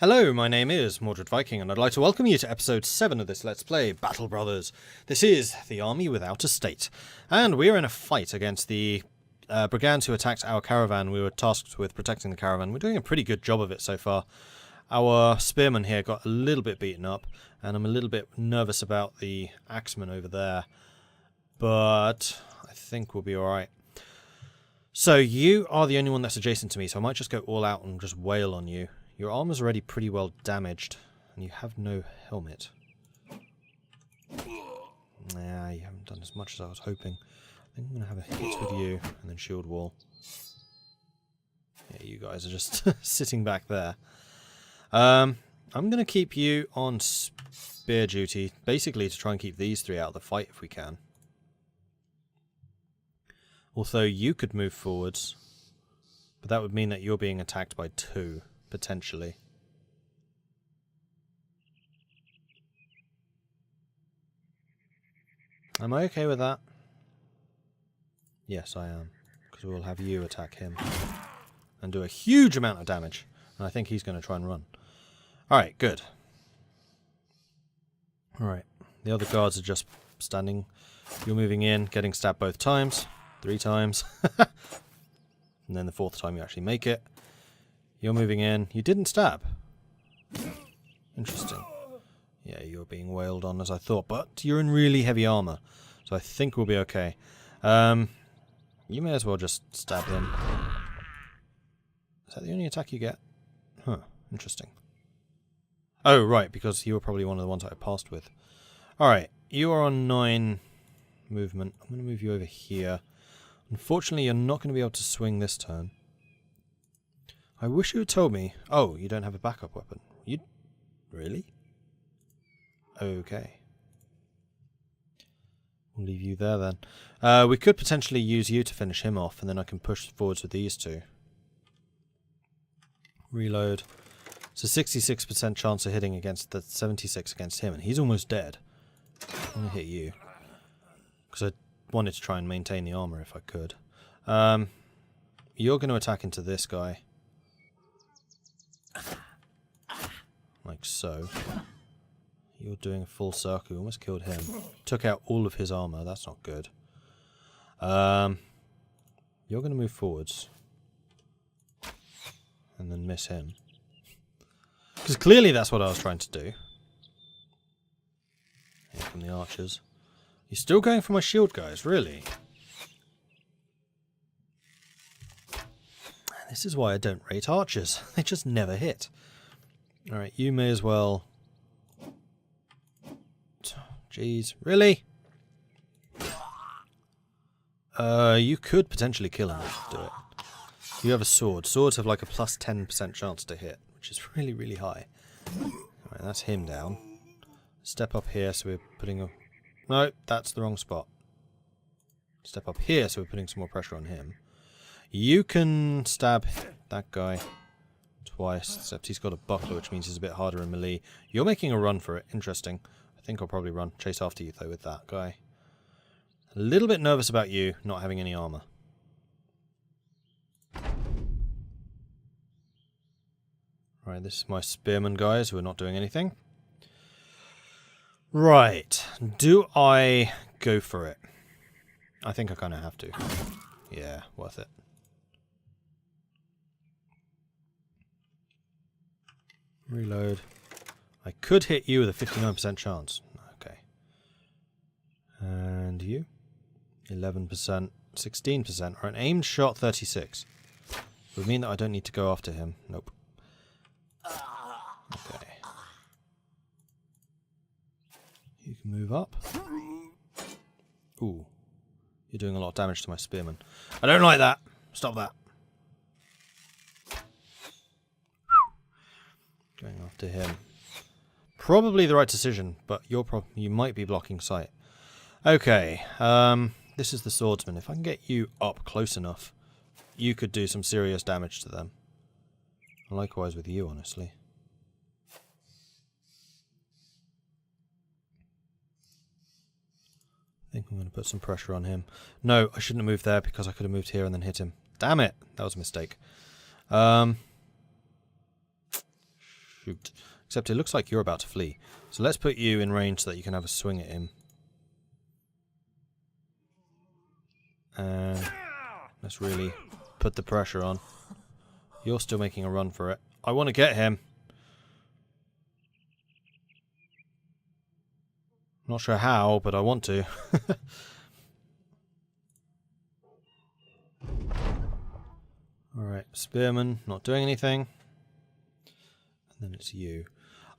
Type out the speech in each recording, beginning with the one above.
Hello, my name is Mordred Viking, and I'd like to welcome you to episode 7 of this Let's Play, Battle Brothers. This is the army without a state, and we're in a fight against the brigands who attacked our caravan. We were tasked with protecting the caravan. We're doing a pretty good job of it so far. Our spearman here got a little bit beaten up, and I'm a little bit nervous about the axeman over there, but I think we'll be alright. So you are the only one that's adjacent to me, so I might just go all out and just wail on you. Your armor's already pretty well damaged, and you have no helmet. Nah, you haven't done as much as I was hoping. I think I'm going to have a hit with you, and then shield wall. Yeah, you guys are just sitting back there. I'm going to keep you on spear duty, basically to try and keep these three out of the fight if we can. Although you could move forwards, but that would mean that you're being attacked by two. Potentially. Am I okay with that? Yes, I am. Because we'll have you attack him. And do a huge amount of damage. And I think he's going to try and run. Alright, good. Alright. The other guards are just standing. You're moving in, getting stabbed both times. 3 times. And then the 4th time you actually make it. You're moving in. You didn't stab. Interesting. Yeah, you're being wailed on as I thought, but you're in really heavy armor, so I think we'll be okay. You may as well just stab him. Is that the only attack you get? Huh, interesting. Oh, right, because you were probably one of the ones I passed with. Alright, you are on 9 movement. I'm going to move you over here. Unfortunately, you're not going to be able to swing this turn. I wish you had told me. Oh, you don't have a backup weapon. You really? Okay. We'll leave you there then. We could potentially use you to finish him off, and then I can push forwards with these two. Reload. It's a 66% chance of hitting against the 76 against him, and he's almost dead. I'm going to hit you. Because I wanted to try and maintain the armor if I could. You're going to attack into this guy. Like so. You're doing a full circle. You almost killed him. Took out all of his armor. That's not good. You're going to move forwards. And then miss him. Because clearly that's what I was trying to do. Here come the archers. You're still going for my shield guys, really? This is why I don't rate archers. They just never hit. Alright, you may as well... Jeez, really? You could potentially kill him if you do it. You have a sword. Swords have like a plus 10% chance to hit, which is really, really high. Alright, that's him down. Step up here so we're putting a... No, that's the wrong spot. Step up here so we're putting some more pressure on him. You can stab that guy twice, except he's got a buckler, which means he's a bit harder in melee. You're making a run for it. Interesting. I think I'll probably run. Chase after you, though, with that guy. A little bit nervous about you not having any armor. Right, this is my spearmen guys who are not doing anything. Right. Do I go for it? I think I kind of have to. Yeah, worth it. Reload. I could hit you with a 59% chance. Okay. And you? 11%. 16%. Or an aimed shot 36. Would mean that I don't need to go after him. Nope. Okay. You can move up. Ooh. You're doing a lot of damage to my spearman. I don't like that. Stop that. Going after him. Probably the right decision, but you might be blocking sight. Okay, this is the swordsman. If I can get you up close enough, you could do some serious damage to them. Likewise with you, honestly. I think I'm going to put some pressure on him. No, I shouldn't have moved there because I could have moved here and then hit him. Damn it! That was a mistake. Shoot. Except it looks like you're about to flee. So let's put you in range so that you can have a swing at him. And let's really put the pressure on. You're still making a run for it. I want to get him. Not sure how, but I want to. Alright, Spearman, not doing anything. And then it's you.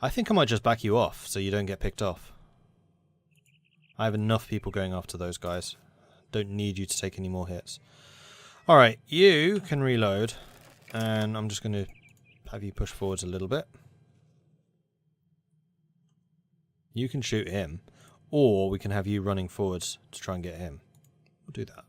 I think I might just back you off so you don't get picked off. I have enough people going after those guys. Don't need you to take any more hits. Alright, you can reload. And I'm just going to have you push forwards a little bit. You can shoot him. Or we can have you running forwards to try and get him. We'll do that.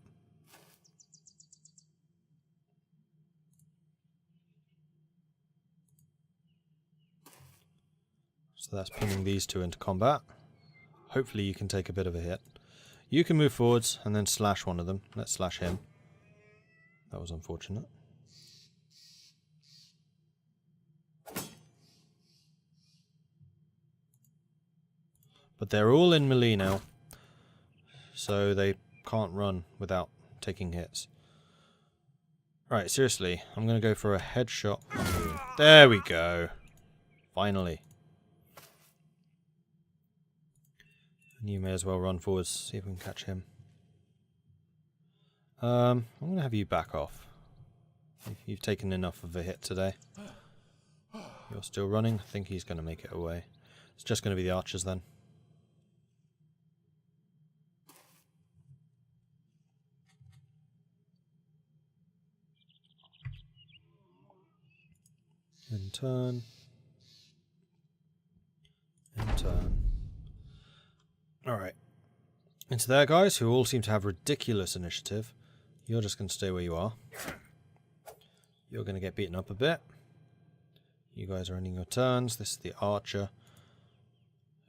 So that's pinning these two into combat. Hopefully you can take a bit of a hit. You can move forwards and then slash one of them. Let's slash him. That was unfortunate. But they're all in melee now. So they can't run without taking hits. Right, seriously. I'm going to go for a headshot on you. There we go. Finally. And you may as well run forwards, see if we can catch him. I'm going to have you back off. You've taken enough of a hit today. You're still running. I think he's going to make it away. It's just going to be the archers then. In turn. In turn. Alright. Into there, guys, who all seem to have ridiculous initiative. You're just going to stay where you are. You're going to get beaten up a bit. You guys are ending your turns. This is the archer,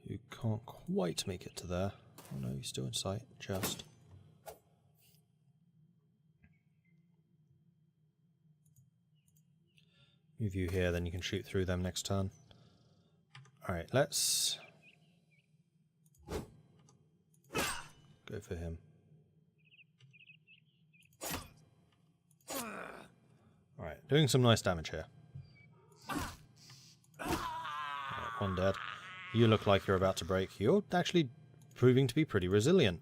who can't quite make it to there. Oh no, he's still in sight. Just. Move you here, then you can shoot through them next turn. Alright, let's go for him. Alright, doing some nice damage here. Right, one dead. You look like you're about to break. You're actually proving to be pretty resilient.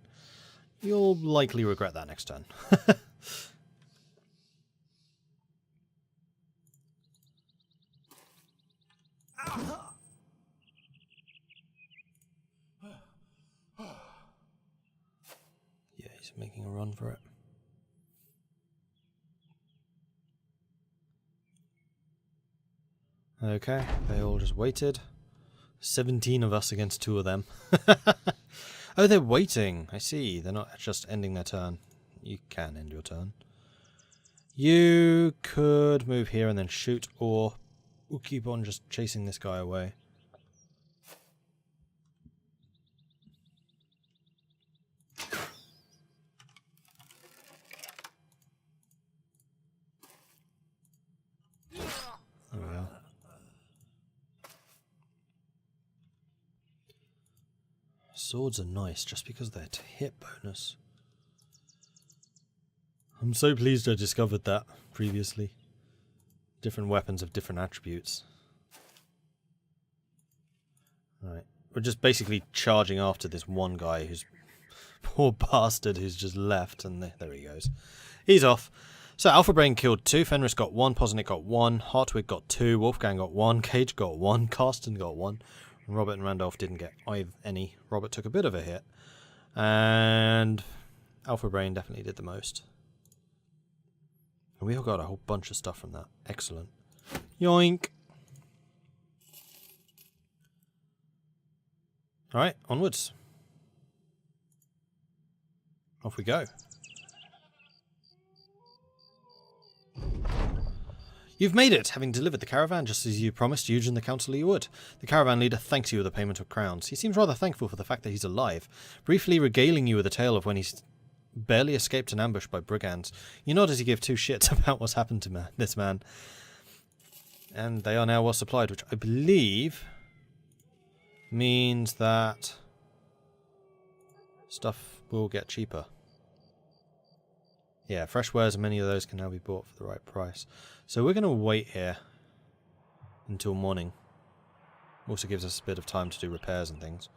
You'll likely regret that next turn. Yeah, he's making a run for it. Okay, they all just waited. 17 of us against 2 of them. Oh, they're waiting. I see. They're not just ending their turn. You can end your turn. You could move here and then shoot, or we'll keep on just chasing this guy away. There we are. Swords are nice just because they're to hit bonus. I'm so pleased I discovered that previously. Different weapons have different attributes. Right. We're just basically charging after this one guy who's... poor bastard who's just left, and there he goes. He's off. So Alpha Brain killed 2, Fenris got 1, Posnick got 1, Hartwig got 2, Wolfgang got 1, Cage got 1, Carsten got 1. Robert and Randolph didn't get any. Robert took a bit of a hit. And Alpha Brain definitely did the most. And we all got a whole bunch of stuff from that. Excellent. Yoink! Alright, onwards. Off we go. You've made it, having delivered the caravan just as you promised Euge and the council you would. The caravan leader thanks you with a payment of crowns. He seems rather thankful for the fact that he's alive, briefly regaling you with a tale of when he's barely escaped an ambush by brigands. You nod as you give 2 shits about what's happened to this man. And they are now well supplied, which I believe means that stuff will get cheaper. Yeah, fresh wares and many of those can now be bought for the right price. So we're going to wait here until morning. Also gives us a bit of time to do repairs and things.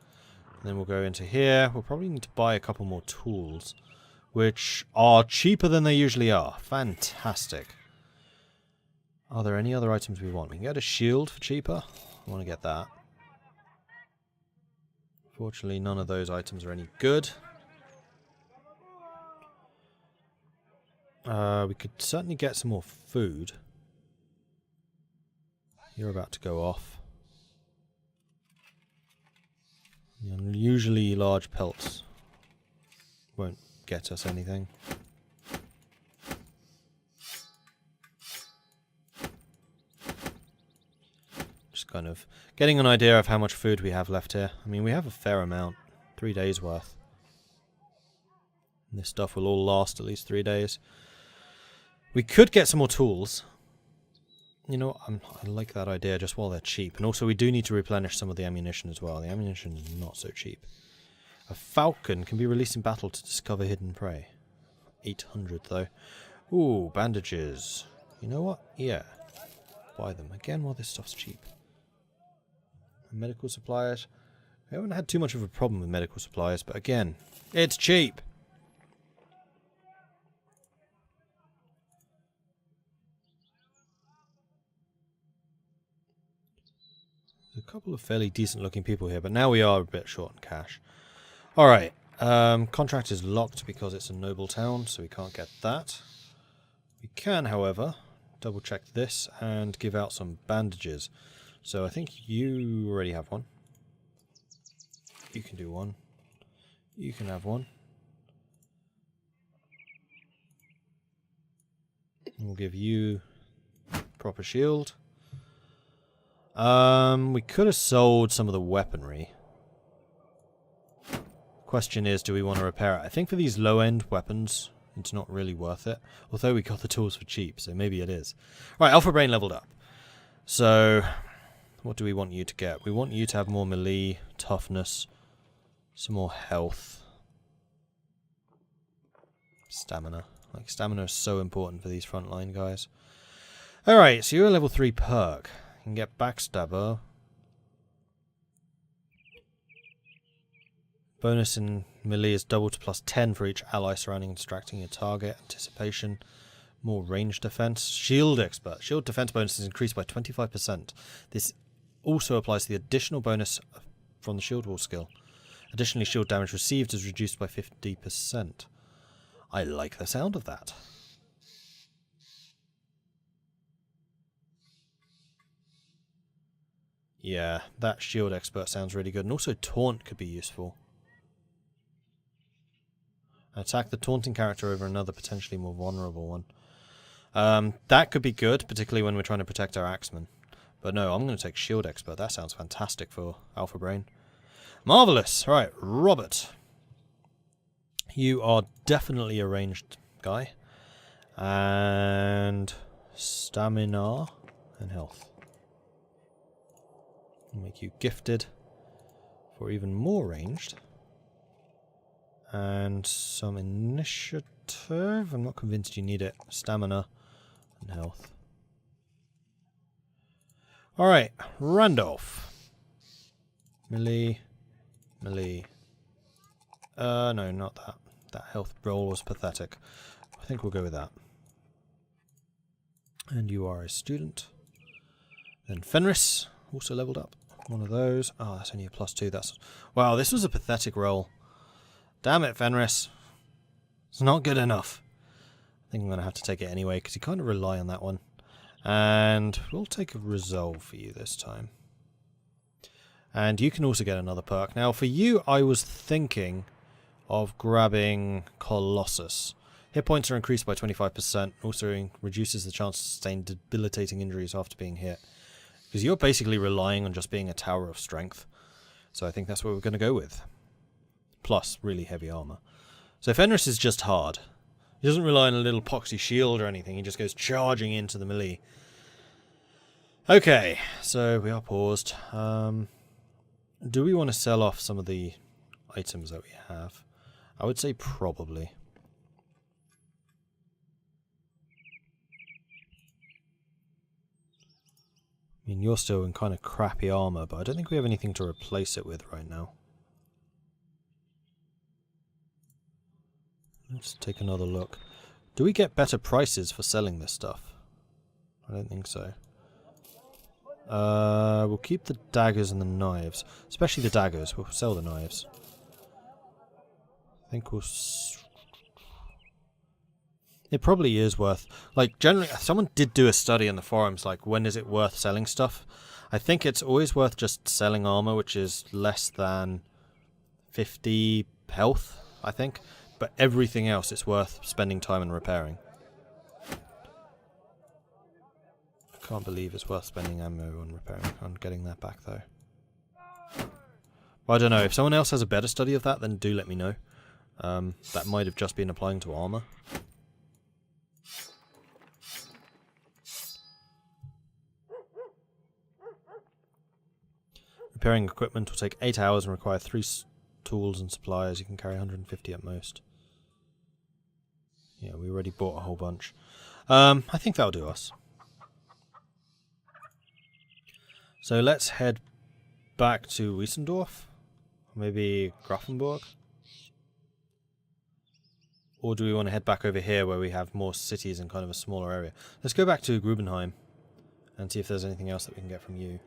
And then we'll go into here. We'll probably need to buy a couple more tools, which are cheaper than they usually are. Fantastic. Are there any other items we want? We can get a shield for cheaper. I want to get that. Fortunately, none of those items are any good. We could certainly get some more food. You're about to go off. The unusually large pelts won't get us anything. Just kind of getting an idea of how much food we have left here. I mean, we have a fair amount. 3 days worth. And this stuff will all last at least 3 days. We could get some more tools. You know, I like that idea just while they're cheap. And also we do need to replenish some of the ammunition as well. The ammunition is not so cheap. A falcon can be released in battle to discover hidden prey. 800 though. Ooh, bandages. You know what? Yeah. Buy them again while this stuff's cheap. Medical supplies. I haven't had too much of a problem with medical supplies, but again, it's cheap. There's a couple of fairly decent looking people here, but now we are a bit short on cash. Alright, contract is locked because it's a noble town, so we can't get that. We can, however, double check this and give out some bandages. So I think you already have one. You can do one. You can have one. We'll give you proper shield. We could have sold some of the weaponry. Question is, do we want to repair it? I think for these low-end weapons, it's not really worth it. Although we got the tools for cheap, so maybe it is. Right, Alpha Brain leveled up. So, what do we want you to get? We want you to have more melee, toughness, some more health. Stamina. Like, stamina is so important for these frontline guys. Alright, so you're a level 3 perk. You can get Backstabber. Bonus in melee is double to +10 for each ally surrounding and distracting your target. Anticipation. More range defense. Shield expert. Shield defense bonus is increased by 25%. This also applies to the additional bonus from the shield wall skill. Additionally, shield damage received is reduced by 50%. I like the sound of that. Yeah, that shield expert sounds really good. And also taunt could be useful. Attack the taunting character over another potentially more vulnerable one. That could be good, particularly when we're trying to protect our axemen. But no, I'm going to take shield expert. That sounds fantastic for Alpha Brain. Marvellous. Right, Robert. You are definitely a ranged guy. And stamina and health. I'll make you gifted for even more ranged. And some initiative. I'm not convinced you need it. Stamina and health. Alright, Randolph. Melee. Melee. No, not that. That health roll was pathetic. I think we'll go with that. And you are a student. Then Fenris, also leveled up. One of those. Oh, that's only a +2. That's... Wow, this was a pathetic roll. Damn it, Fenris. It's not good enough. I think I'm going to have to take it anyway, because you kind of rely on that one. And we'll take a resolve for you this time. And you can also get another perk. Now, for you, I was thinking of grabbing Colossus. Hit points are increased by 25%. Also reduces the chance to sustain debilitating injuries after being hit. Because you're basically relying on just being a tower of strength. So I think that's what we're going to go with. Plus, really heavy armor. So Fenris is just hard. He doesn't rely on a little poxy shield or anything. He just goes charging into the melee. Okay, so we are paused. Do we want to sell off some of the items that we have? I would say probably. I mean, you're still in kind of crappy armor, but I don't think we have anything to replace it with right now. Let's take another look. Do we get better prices for selling this stuff? I don't think so. We'll keep the daggers and the knives. Especially the daggers. We'll sell the knives. I think we'll... It probably is worth... Like, generally, someone did do a study in the forums, like, when is it worth selling stuff? I think it's always worth just selling armor, which is less than 50 health, I think. But everything else, it's worth spending time and repairing. I can't believe it's worth spending ammo on repairing, on getting that back, though. Well, I don't know. If someone else has a better study of that, then do let me know. That might have just been applying to armor. Repairing equipment will take 8 hours and require 3 tools and supplies. You can carry 150 at most. Yeah, we already bought a whole bunch. I think that'll do us. So let's head back to Wiesendorf. Maybe Grafenburg. Or do we want to head back over here where we have more cities and kind of a smaller area? Let's go back to Grubenheim and see if there's anything else that we can get from you.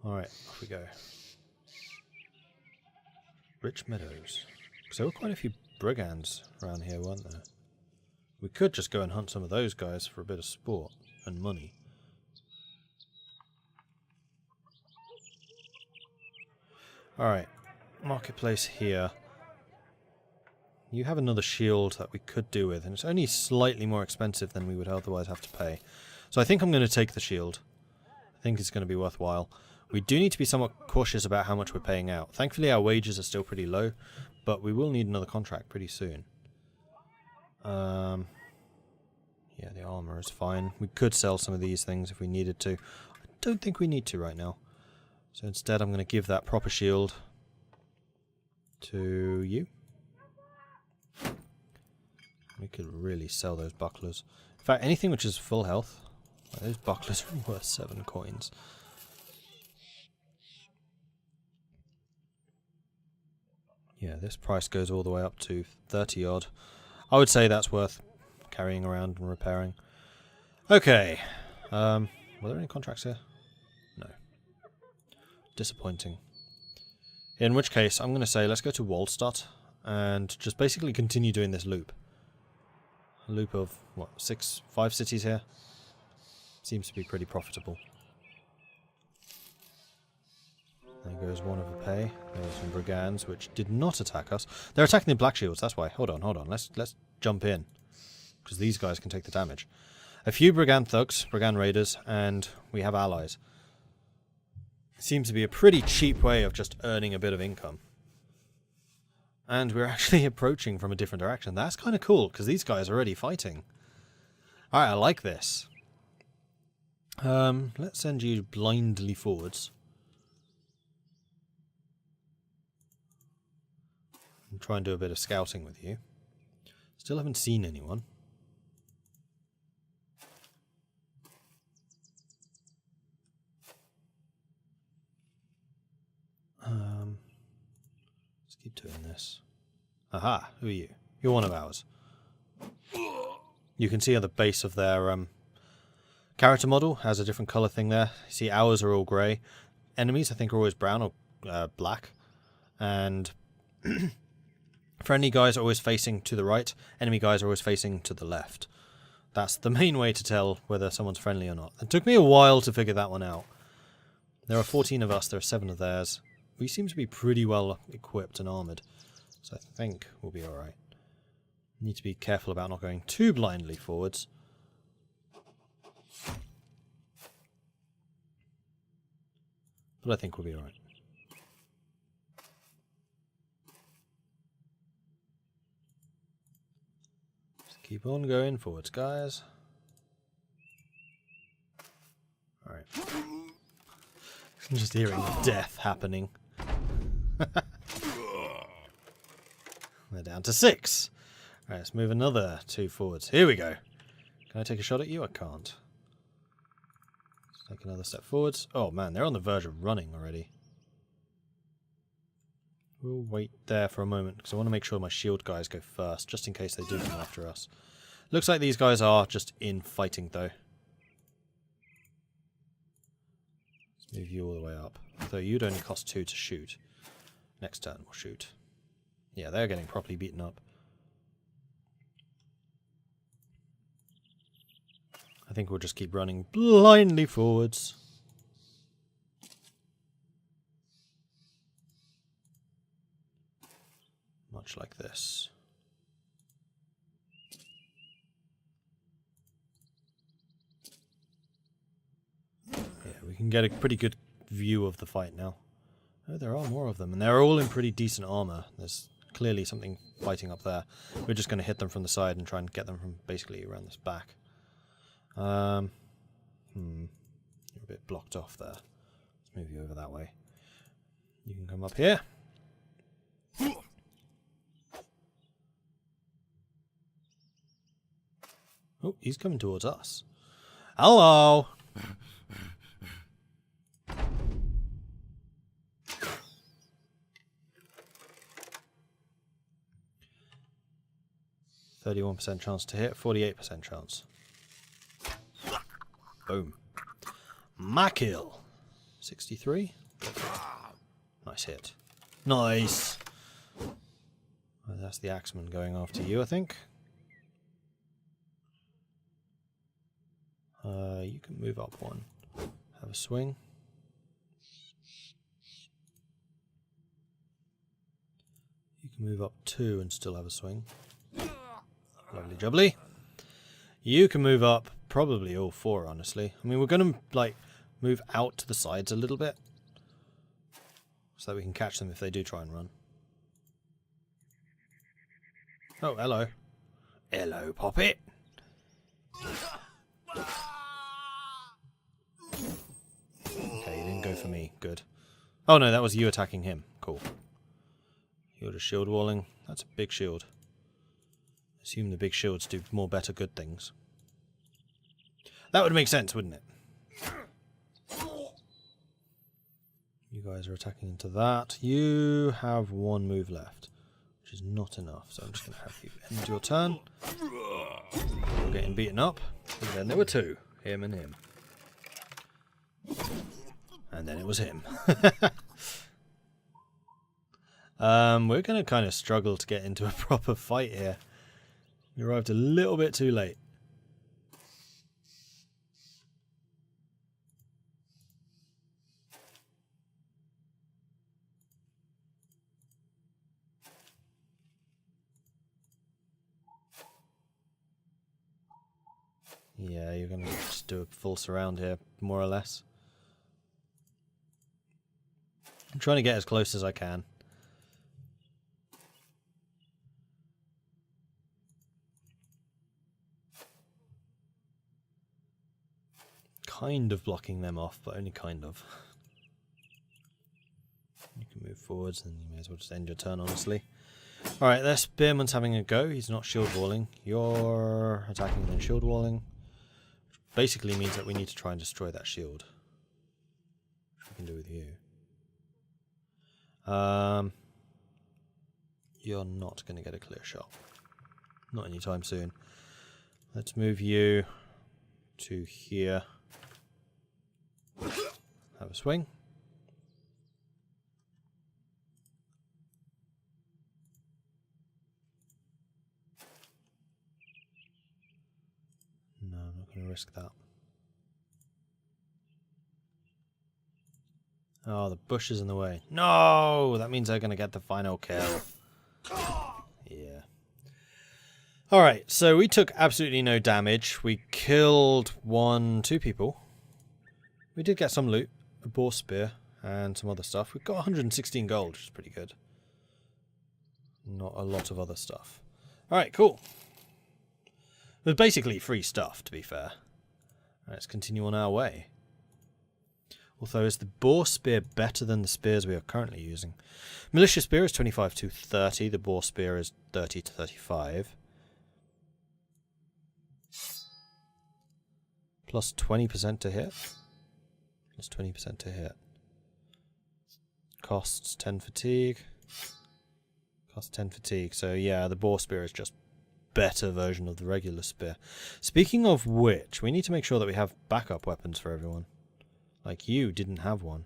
Alright, off we go. Rich Meadows. Because there were quite a few brigands around here, weren't there? We could just go and hunt some of those guys for a bit of sport and money. Alright, marketplace here. You have another shield that we could do with, and it's only slightly more expensive than we would otherwise have to pay. So I think I'm going to take the shield. I think it's going to be worthwhile. We do need to be somewhat cautious about how much we're paying out. Thankfully our wages are still pretty low, but we will need another contract pretty soon. Yeah, the armor is fine. We could sell some of these things if we needed to. I don't think we need to right now. So instead I'm going to give that proper shield to you. We could really sell those bucklers. In fact, anything which is full health. Like, those bucklers are worth 7 coins. Yeah, this price goes all the way up to 30 odd. I would say that's worth carrying around and repairing. Okay. Were there any contracts here? No. Disappointing. In which case, I'm going to say let's go to Waldstadt and just basically continue doing this loop. A loop of, what, 5 cities here? Seems to be pretty profitable. There goes one of the pay. There's some brigands which did not attack us. They're attacking the Black Shields, that's why. Hold on. Let's jump in. Because these guys can take the damage. A few brigand thugs, brigand raiders, and we have allies. Seems to be a pretty cheap way of just earning a bit of income. And we're actually approaching from a different direction. That's kind of cool, because these guys are already fighting. Alright, I like this. Let's send you blindly forwards. And try and do a bit of scouting with you. Still haven't seen anyone. Let's keep doing this. Aha, who are you? You're one of ours. You can see at the base of their character model has a different colour thing there. You see ours are all grey. Enemies I think are always brown or black. And friendly guys are always facing to the right. Enemy guys are always facing to the left. That's the main way to tell whether someone's friendly or not. It took me a while to figure that one out. There are 14 of us, there are 7 of theirs. We seem to be pretty well equipped and armoured. So I think we'll be alright. Need to be careful about not going too blindly forwards. But I think we'll be alright. Just keep on going forwards, guys. I'm just hearing death happening. They're down to 6. Right, let's move another 2 forwards. Here we go. Can I take a shot at you? I can't. Let's take another step forwards. Oh man, they're on the verge of running already. We'll wait there for a moment because I want to make sure my shield guys go first, just in case they do come after us. Looks like these guys are just in fighting though. Let's move you all the way up. Though you'd only cost 2 to shoot. Next turn we'll shoot. Yeah, they're getting properly beaten up. I think we'll just keep running blindly forwards. Much like this. Yeah, we can get a pretty good view of the fight now. Oh, there are more of them, and they're all in pretty decent armor. There's clearly something fighting up there. We're just going to hit them from the side and try and get them from basically around this back. You're a bit blocked off there. Let's move you over that way. You can come up here. Oh, he's coming towards us. Hello! %31% chance to hit, 48% chance. Boom. My kill. 63. Nice hit. Nice. Well, that's the axeman going after you, I think. You can move up 1. Have a swing. You can move up 2 and still have a swing. Lovely jubbly. You can move up probably all 4, honestly. I mean, we're going to, like, move out to the sides a little bit so that we can catch them if they do try and run. Oh, hello. Hello, Poppet. Okay, you didn't go for me. Good. Oh, no, that was you attacking him. Cool. You're just shield walling. That's a big shield. Assume the big shields do more better good things. That would make sense, wouldn't it? You guys are attacking into that. You have 1 move left, which is not enough, so I'm just going to have you end your turn. You're getting beaten up. And then there were 2. Him and him. And then it was him. We're going to kind of struggle to get into a proper fight here. We arrived a little bit too late. Yeah, you're going to just do a full surround here, more or less. I'm trying to get as close as I can. Kind of blocking them off, but only kind of. You can move forwards, and you may as well just end your turn, honestly. Alright, their spearman's having a go. He's not shield walling. You're attacking and then shield walling. Which basically means that we need to try and destroy that shield. Which we can do with you. You're not going to get a clear shot. Not anytime soon. Let's move you to here. Have a swing. No, I'm not going to risk that. Oh, the bush is in the way. No! That means they're going to get the final kill. Yeah. Alright, so we took absolutely no damage. We killed 2 people. We did get some loot. A boar spear and some other stuff. We've got 116 gold, which is pretty good. Not a lot of other stuff. Alright, cool. It was basically free stuff, to be fair. Let's continue on our way. Although, is the boar spear better than the spears we are currently using? Militia spear is 25 to 30. The boar spear is 30 to 35. Plus 20% to hit. Plus 20% to hit. Costs 10 fatigue. Costs 10 fatigue. So yeah, the boar spear is just better version of the regular spear. Speaking of which, we need to make sure that we have backup weapons for everyone. Like you didn't have one.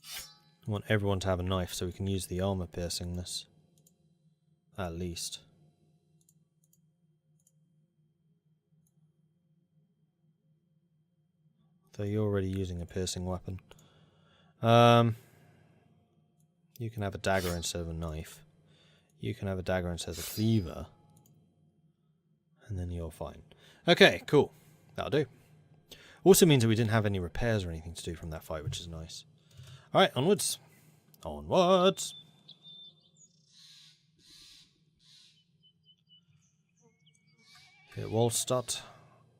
I want everyone to have a knife so we can use the armor piercing this. At least. So you're already using a piercing weapon. You can have a dagger instead of a knife. You can have a dagger instead of a cleaver. And then you're fine. Okay, cool. That'll do. Also means that we didn't have any repairs or anything to do from that fight, which is nice. Alright, onwards. Onwards! Hit Wallstatt.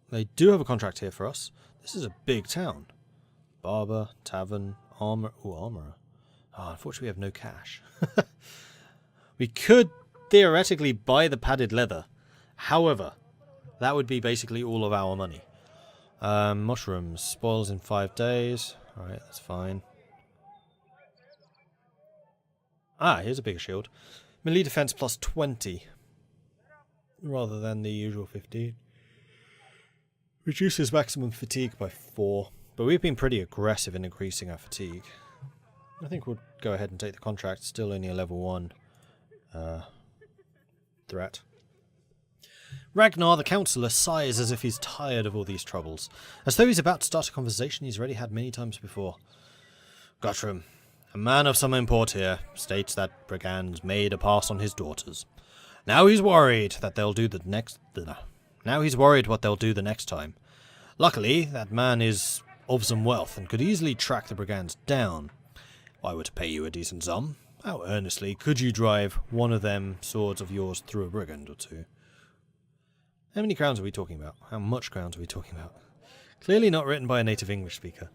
They do have a contract here for us. This is a big town. Barber, tavern, armor. Ooh, armorer. Oh, unfortunately we have no cash. We could theoretically buy the padded leather. However, that would be basically all of our money. Mushrooms. Spoils in 5 days. Alright, that's fine. Ah, here's a bigger shield. Melee defense plus 20. Rather than the usual 15. Reduces maximum fatigue by 4. But we've been pretty aggressive in increasing our fatigue. I think we'll go ahead and take the contract. Still only a level 1 threat. Ragnar, the counsellor, sighs as if he's tired of all these troubles. As though he's about to start a conversation he's already had many times before. Guthrum, a man of some import here, states that brigands made a pass on his daughters. Now he's worried that they'll do the next... Now he's worried what they'll do the next time. Luckily, that man is of some wealth and could easily track the brigands down. If I were to pay you a decent sum, how earnestly could you drive one of them swords of yours through a brigand or two? How many crowns are we talking about? How much crowns are we talking about? Clearly not written by a native English speaker.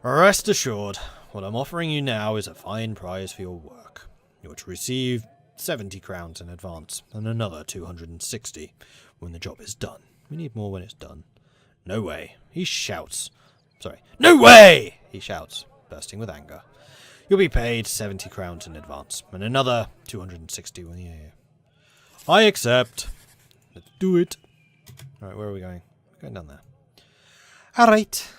Rest assured, what I'm offering you now is a fine prize for your work. You're to receive 70 crowns in advance, and another 260 when the job is done. We need more when it's done. No way, he shouts. Sorry, no way, he shouts, bursting with anger. You'll be paid 70 crowns in advance, and another 260 when you're here. I accept. Let's do it. Alright, where are we going? We're going down there. Alright.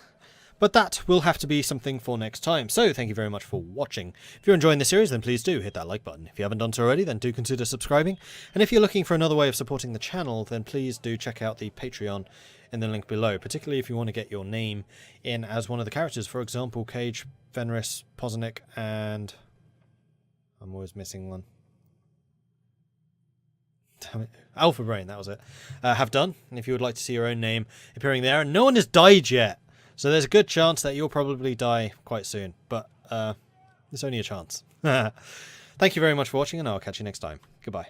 But that will have to be something for next time. So, thank you very much for watching. If you're enjoying the series, then please do hit that like button. If you haven't done so already, then do consider subscribing. And if you're looking for another way of supporting the channel, then please do check out the Patreon in the link below. Particularly if you want to get your name in as one of the characters. For example, Cage, Fenris, Poznik, and... I'm always missing one. Damn it. Alpha Brain, that was it. Have done. And if you would like to see your own name appearing there. And no one has died yet. So there's a good chance that you'll probably die quite soon. But it's only a chance. Thank you very much for watching, and I'll catch you next time. Goodbye.